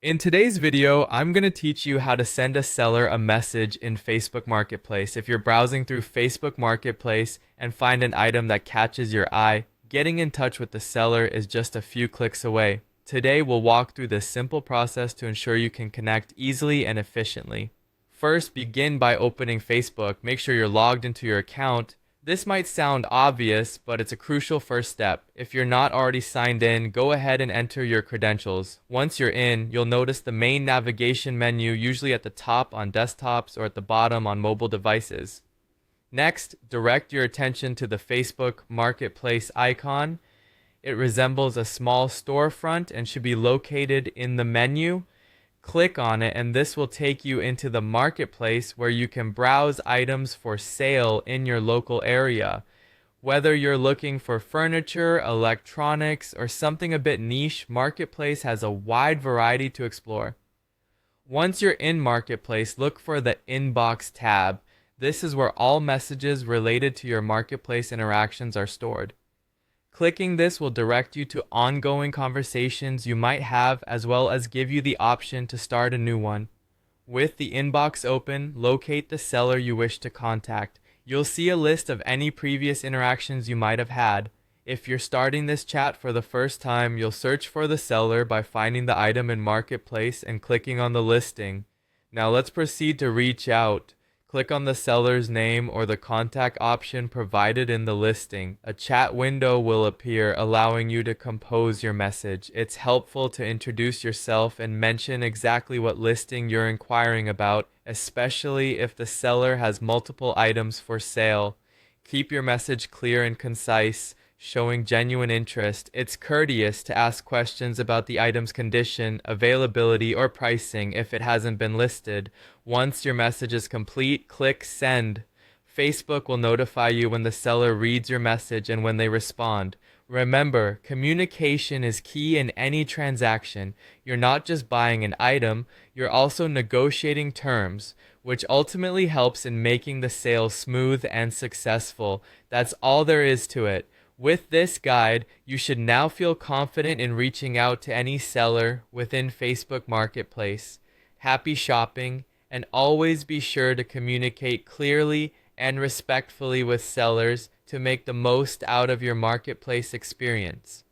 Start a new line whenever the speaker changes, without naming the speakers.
In today's video, I'm going to teach you how to send a seller a message in Facebook Marketplace. If you're browsing through Facebook Marketplace and find an item that catches your eye, getting in touch with the seller is just a few clicks away. Today, we'll walk through this simple process to ensure you can connect easily and efficiently. First, begin by opening Facebook. Make sure you're logged into your account. This might sound obvious, but it's a crucial first step. If you're not already signed in, go ahead and enter your credentials. Once you're in, you'll notice the main navigation menu, usually at the top on desktops or at the bottom on mobile devices. Next, direct your attention to the Facebook Marketplace icon. It resembles a small storefront and should be located in the menu. Click on it and this will take you into the marketplace where you can browse items for sale in your local area. Whether you're looking for furniture, electronics, or something a bit niche, Marketplace has a wide variety to explore. Once you're in Marketplace, look for the Inbox tab. This is where all messages related to your Marketplace interactions are stored. Clicking this will direct you to ongoing conversations you might have, as well as give you the option to start a new one. With the inbox open, locate the seller you wish to contact. You'll see a list of any previous interactions you might have had. If you're starting this chat for the first time, you'll search for the seller by finding the item in Marketplace and clicking on the listing. Now let's proceed to reach out. Click on the seller's name or the contact option provided in the listing. A chat window will appear, allowing you to compose your message. It's helpful to introduce yourself and mention exactly what listing you're inquiring about, especially if the seller has multiple items for sale. Keep your message clear and concise, showing genuine interest. It's courteous to ask questions about the item's condition, availability, or pricing if it hasn't been listed. Once your message is complete, click send. Facebook will notify you when the seller reads your message and when they respond. Remember, communication is key in any transaction. You're not just buying an item, you're also negotiating terms, which ultimately helps in making the sale smooth and successful. That's all there is to it. With this guide, you should now feel confident in reaching out to any seller within Facebook Marketplace. Happy shopping, and always be sure to communicate clearly and respectfully with sellers to make the most out of your marketplace experience.